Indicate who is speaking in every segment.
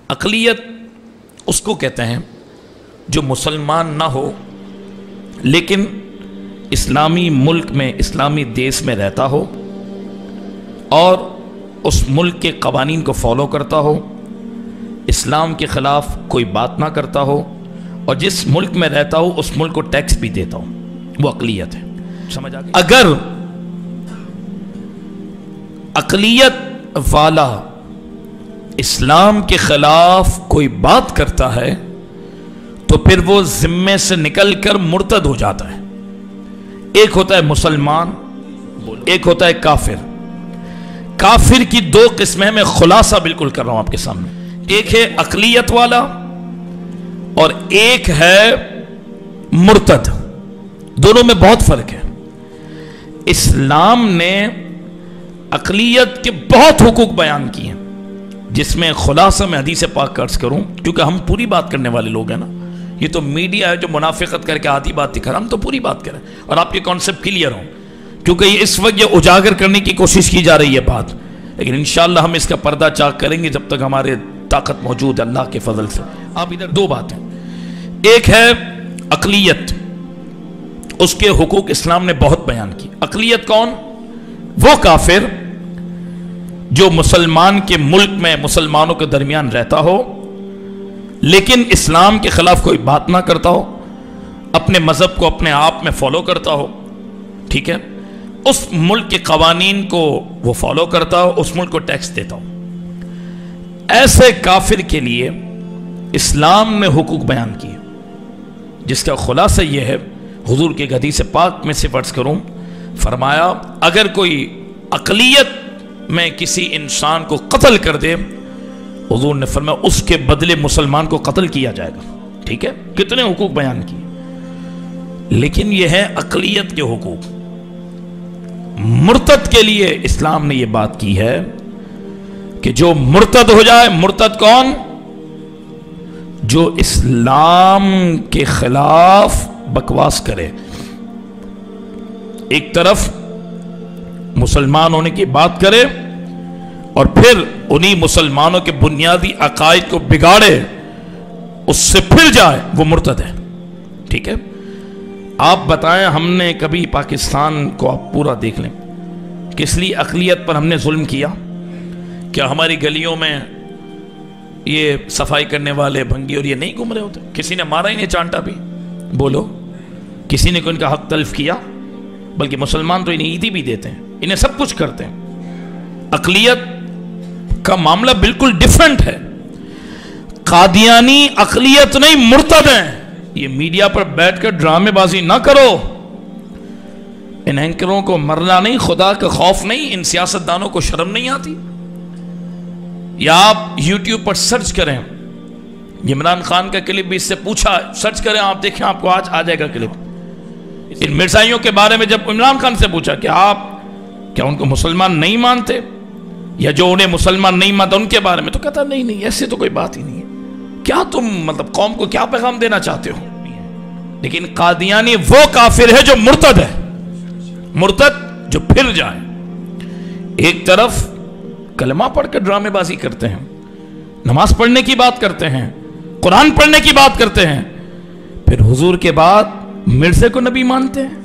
Speaker 1: اقلیت اس کو کہتے ہیں جو مسلمان نہ ہو لیکن اسلامی ملک میں، اسلامی دیس میں رہتا ہو اور اس ملک کے قوانین کو فالو کرتا ہو، اسلام کے خلاف کوئی بات نہ کرتا ہو، اور جس ملک میں رہتا ہو اس ملک کو ٹیکس بھی دیتا ہو، وہ اقلیت ہے۔ سمجھ آ گئی؟ اگر اقلیت والا اسلام کے خلاف کوئی بات کرتا ہے تو پھر وہ ذمے سے نکل کر مرتد ہو جاتا ہے۔ ایک ہوتا ہے مسلمان، ایک ہوتا ہے کافر۔ کافر کی دو قسمیں، میں خلاصہ بالکل کر رہا ہوں آپ کے سامنے۔ ایک ہے اقلیت والا اور ایک ہے مرتد، دونوں میں بہت فرق ہے۔ اسلام نے اقلیت کے بہت حقوق بیان کیے ہیں، جس میں خلاصہ میں حدیث پاک کا عرض کروں، کیونکہ ہم پوری بات کرنے والے لوگ ہیں نا، یہ تو میڈیا ہے جو منافقت کر کے آدھی بات دکھا رہا، ہم تو پوری بات کریں اور آپ کے کانسیپٹ کلیئر ہوں، کیونکہ یہ اس وقت یہ اجاگر کرنے کی کوشش کی جا رہی ہے بات، لیکن انشاءاللہ ہم اس کا پردہ چاک کریں گے جب تک ہمارے طاقت موجود ہے اللہ کے فضل سے۔ آپ ادھر دو باتیں، ایک ہے اقلیت، اس کے حقوق اسلام نے بہت بیان کی۔ اقلیت کون؟ وہ کافر جو مسلمان کے ملک میں مسلمانوں کے درمیان رہتا ہو لیکن اسلام کے خلاف کوئی بات نہ کرتا ہو، اپنے مذہب کو اپنے آپ میں فالو کرتا ہو، ٹھیک ہے، اس ملک کے قوانین کو وہ فالو کرتا ہو، اس ملک کو ٹیکس دیتا ہو۔ ایسے کافر کے لیے اسلام نے حقوق بیان کیے، جس کا خلاصہ یہ ہے، حضور کے حدیث پاک میں سے فرض کروں، فرمایا اگر کوئی اقلیت میں کسی انسان کو قتل کر دے، حضور نے فرمایا اس کے بدلے مسلمان کو قتل کیا جائے گا، ٹھیک ہے۔ کتنے حقوق بیان کیے، لیکن یہ ہے اقلیت کے حقوق۔ مرتد کے لیے اسلام نے یہ بات کی ہے کہ جو مرتد ہو جائے، مرتد کون؟ جو اسلام کے خلاف بکواس کرے، ایک طرف مسلمان ہونے کی بات کرے اور پھر انہی مسلمانوں کے بنیادی عقائد کو بگاڑے، اس سے پھر جائے، وہ مرتد ہے، ٹھیک ہے۔ آپ بتائیں، ہم نے کبھی پاکستان کو آپ پورا دیکھ لیں، کس لیے اقلیت پر ہم نے ظلم کیا؟ کیا ہماری گلیوں میں یہ صفائی کرنے والے بھنگی اور یہ نہیں گھوم رہے ہوتے؟ کسی نے مارا ہی نہیں، چانٹا بھی؟ بولو، کسی نے کوئی ان کا حق تلف کیا؟ بلکہ مسلمان تو انہیں عیدی بھی دیتے ہیں، انہیں سب کچھ کرتے ہیں۔ اقلیت کا معاملہ بالکل ڈیفرنٹ ہے۔ قادیانی اقلیت نہیں، مرتد ہیں۔ یہ میڈیا پر بیٹھ کر ڈرامے بازی نہ کرو، ان اینکروں کو مرنا نہیں، خدا کا خوف نہیں، ان سیاستدانوں کو شرم نہیں آتی؟ یا آپ یوٹیوب پر سرچ کریں، عمران خان کا کلپ بھی اس سے پوچھا، سرچ کریں، آپ دیکھیں، آپ کو آج آ جائے گا کلپ۔ ان مرزائیوں کے بارے میں جب عمران خان سے پوچھا کہ آپ کیا ان کو مسلمان نہیں مانتے، یا جو انہیں مسلمان نہیں مانتا ان کے بارے میں، تو کہتا نہیں ایسے تو کوئی بات ہی نہیں ہے، کیا تم مطلب قوم کو کیا پیغام دینا چاہتے ہو؟ لیکن قادیانی وہ کافر ہے جو مرتد ہے، مرتد جو پھر جائے۔ ایک طرف کلمہ پڑھ کر ڈرامے بازی کرتے ہیں، نماز پڑھنے کی بات کرتے ہیں، قرآن پڑھنے کی بات کرتے ہیں، پھر حضور کے بعد مرزے کو نبی مانتے ہیں،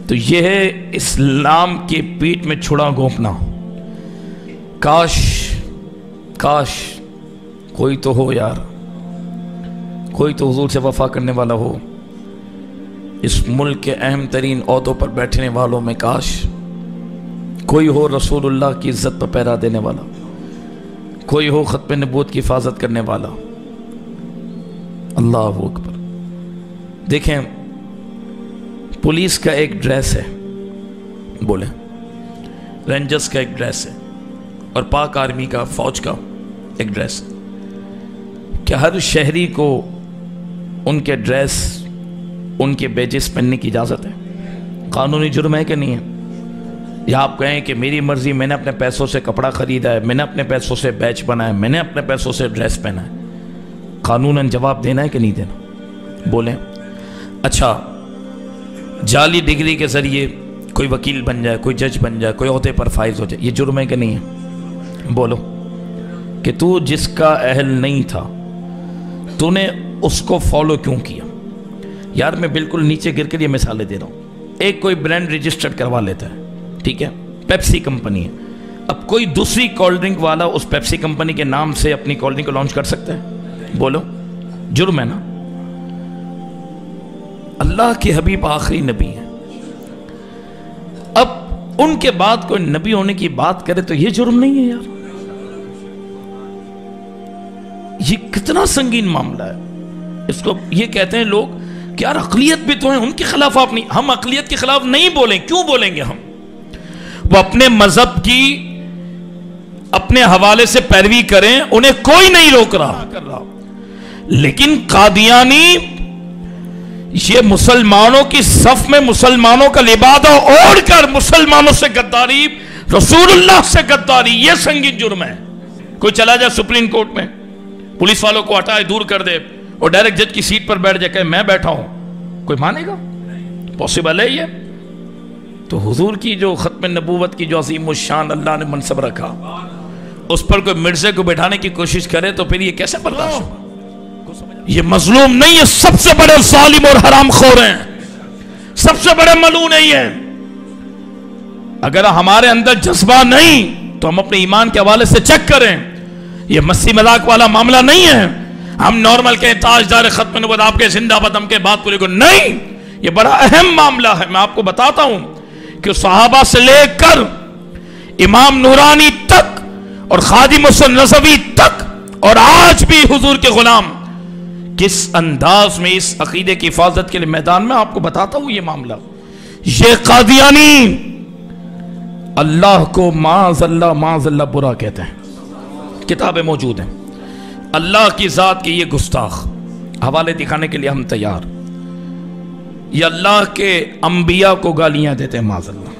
Speaker 1: تو یہ ہے اسلام کی پیٹھ میں چھڑا گھونپنا۔ کاش کوئی تو ہو یار، کوئی تو حضور سے وفا کرنے والا ہو، اس ملک کے اہم ترین عہدوں پر بیٹھنے والوں میں کاش کوئی ہو رسول اللہ کی عزت پر پہرا دینے والا، کوئی ہو ختم نبوت کی حفاظت کرنے والا۔ اللہ اکبر۔ دیکھیں، پولیس کا ایک ڈریس ہے، بولیں، رینجرز کا ایک ڈریس ہے، اور پاک آرمی کا، فوج کا ایک ڈریس ہے۔ کیا ہر شہری کو ان کے ڈریس، ان کے بیجز پہننے کی اجازت ہے؟ قانونی جرم ہے کہ نہیں ہے؟ یا آپ کہیں کہ میری مرضی، میں نے اپنے پیسوں سے کپڑا خریدا ہے، میں نے اپنے پیسوں سے بیچ بنایا ہے، میں نے اپنے پیسوں سے ڈریس پہنا ہے، قانوناً جواب دینا ہے کہ نہیں دینا؟ بولیں۔ اچھا، جعلی ڈگری کے ذریعے کوئی وکیل بن جائے، کوئی جج بن جائے، کوئی عہدے پر فائز ہو جائے، یہ جرم ہے کہ نہیں ہے؟ بولو۔ کہ تو جس کا اہل نہیں تھا تو نے اس کو فالو کیوں کیا؟ یار میں بالکل نیچے گر کر یہ مثالیں دے رہا ہوں. ایک کوئی برانڈ رجسٹرڈ کروا لیتا ہے, ٹھیک ہے, پیپسی کمپنی ہے. اب کوئی دوسری کولڈ ڈرنک والا اس پیپسی کمپنی کے نام سے اپنی کولڈ ڈرنک کو لانچ کر سکتا ہے؟ بولو, جرم ہے نا. اللہ کے حبیب آخری نبی ہیں, اب ان کے بعد کوئی نبی ہونے کی بات کرے تو یہ جرم نہیں ہے یار؟ یہ کتنا سنگین معاملہ ہے. اس کو یہ کہتے ہیں لوگ کہ یار اقلیت بھی تو ہیں, ان کے خلاف آپ نہیں. ہم اقلیت کے خلاف نہیں بولیں, کیوں بولیں گے ہم؟ وہ اپنے مذہب کی اپنے حوالے سے پیروی کریں, انہیں کوئی نہیں روک رہا. لیکن قادیانی یہ مسلمانوں کی صف میں مسلمانوں کا لبادہ اوڑھ کر مسلمانوں سے غداری, رسول اللہ سے غداری, یہ سنگین جرم ہے. کوئی چلا جائے سپریم کورٹ میں, پولیس والوں کو ہٹائے, دور کر دے اور ڈائریکٹ جج کی سیٹ پر بیٹھ جائے کہ میں بیٹھا ہوں, کوئی مانے گا؟ پاسبل ہے یہ؟ تو حضور کی جو ختم نبوت کی جو عظیم الشان اللہ نے منصب رکھا, اس پر کوئی مرزے کو بیٹھانے کی کوشش کرے تو پھر یہ کیسے برداشت ہوگا؟ یہ مظلوم نہیں, یہ سب سے بڑے ظالم اور حرام خور ہیں, سب سے بڑے ملعون ہیں یہ. اگر ہمارے اندر جذبہ نہیں تو ہم اپنے ایمان کے حوالے سے چیک کریں. یہ مسی مذاق والا معاملہ نہیں ہے. ہم نارمل کہیں تاجدار ختم نبوت آپ کے زندہ باد ہم کے بات پوری کو, نہیں, یہ بڑا اہم معاملہ ہے. میں آپ کو بتاتا ہوں کہ صحابہ سے لے کر امام نورانی تک اور خادم حسن رضوی تک اور آج بھی حضور کے غلام کس انداز میں اس عقیدے کی حفاظت کے لیے میدان میں, آپ کو بتاتا ہوں یہ معاملہ. یہ قادیانی اللہ کو معاذ اللہ برا کہتے ہیں, کتابیں موجود ہیں. اللہ کی ذات کے یہ گستاخ, حوالے دکھانے کے لیے ہم تیار. یہ اللہ کے انبیاء کو گالیاں دیتے ہیں معاذ اللہ.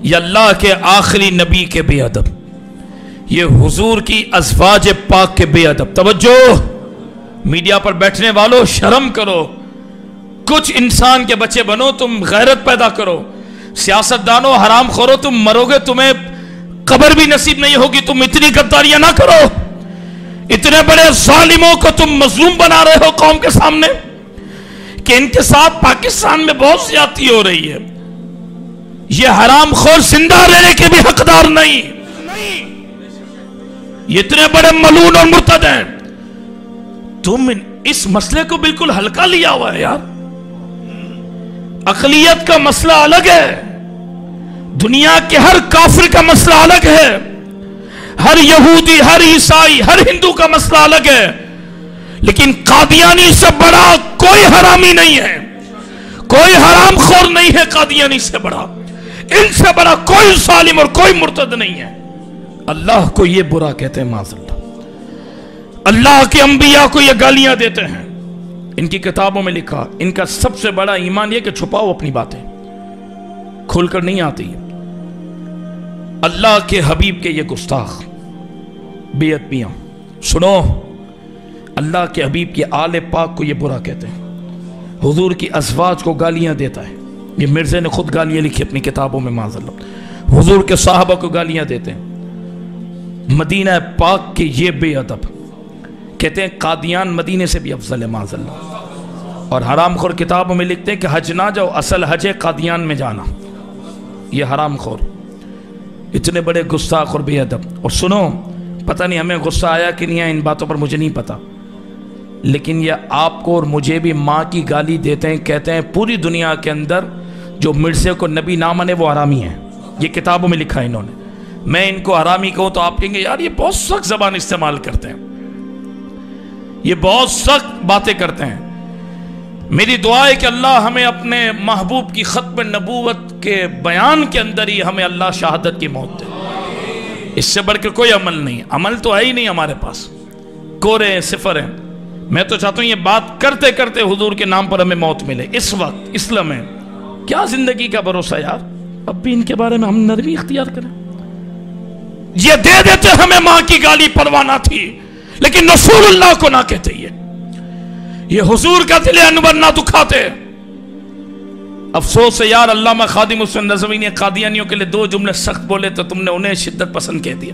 Speaker 1: یہ اللہ کے آخری نبی کے بے ادب, یہ حضور کی ازواج پاک کے بے ادب. توجہ, میڈیا پر بیٹھنے والوں, شرم کرو, کچھ انسان کے بچے بنو, تم غیرت پیدا کرو. سیاستدانوں, حرام خورو, تم مرو گے, تمہیں قبر بھی نصیب نہیں ہوگی. تم اتنی غداریاں نہ کرو. اتنے بڑے ظالموں کو تم مظلوم بنا رہے ہو قوم کے سامنے کہ ان کے ساتھ پاکستان میں بہت زیادتی ہو رہی ہے. یہ حرام خور زندہ رہنے کے بھی حقدار نہیں. یہ اتنے بڑے ملعون اور مرتد ہیں. تم اس مسئلے کو بالکل ہلکا لیا ہوا ہے یار. اقلیت کا مسئلہ الگ ہے, دنیا کے ہر کافر کا مسئلہ الگ ہے, ہر یہودی, ہر عیسائی, ہر ہندو کا مسئلہ الگ ہے. لیکن قادیانی سے بڑا کوئی حرامی نہیں ہے, کوئی حرام خور نہیں ہے. قادیانی سے بڑا, ان سے بڑا کوئی ظالم اور کوئی مرتد نہیں ہے. اللہ کو یہ برا کہتے ہیں معاذ اللہ. اللہ کے انبیاء کو یہ گالیاں دیتے ہیں. ان کی کتابوں میں لکھا, ان کا سب سے بڑا ایمان یہ کہ چھپاؤ اپنی باتیں, کھول کر نہیں آتی. اللہ کے حبیب کے یہ گستاخ بے ادبیاں سنو. اللہ کے حبیب کے آل پاک کو یہ برا کہتے ہیں. حضور کی ازواج کو گالیاں دیتا ہے. یہ مرزے نے خود گالیاں لکھی اپنی کتابوں میں معاذ اللہ. حضور کے صحابہ کو گالیاں دیتے ہیں. مدینہ پاک کے یہ بے ادب کہتے ہیں قادیان مدینے سے بھی افضل ہے معاذ اللہ. اور حرام خور کتابوں میں لکھتے ہیں کہ حج نہ جاؤ, اصل حج ہے قادیان میں جانا. یہ حرام خور, اتنے بڑے گستاخ اور بے ادب. اور سنو, پتہ نہیں ہمیں غصہ آیا کہ نہیں آیا ان باتوں پر, مجھے نہیں پتا, لیکن یہ آپ کو اور مجھے بھی ماں کی گالی دیتے ہیں. کہتے ہیں پوری دنیا کے اندر جو مرزے کو نبی نہ مانے وہ حرامی ہیں. یہ کتابوں میں لکھا ہے انہوں نے. میں ان کو حرامی کہوں تو آپ کہیں گے یار یہ بہت سخت زبان استعمال کرتے ہیں, یہ بہت سخت باتیں کرتے ہیں. میری دعا ہے کہ اللہ ہمیں اپنے محبوب کی ختم نبوت کے بیان کے اندر ہی ہمیں اللہ شہادت کی موت دے. اس سے بڑھ کے کوئی عمل نہیں, عمل تو ہے ہی نہیں ہمارے پاس, کورے ہیں, صفر ہیں. میں تو چاہتا ہوں یہ بات کرتے کرتے حضور کے نام پر ہمیں موت ملے. اس وقت اسلام میں کیا زندگی کا بھروسہ یار, اب بھی ان کے بارے میں ہم نرمی اختیار کریں. یہ دے دیتے ہمیں ماں کی گالی پرواہ نہ تھی, لیکن رسول اللہ کو نہ کہتے. یہ حضور کا دل انور نہ دکھاتے. افسوس ہے یار, علامہ خادم حسن رضوی نے قادیانیوں کے لیے 2 جملے سخت بولے تو تم نے انہیں شدت پسند کہہ دیا.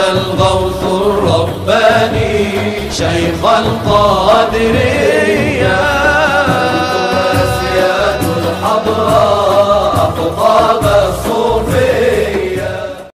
Speaker 2: الغوث الرباني شيخ القادر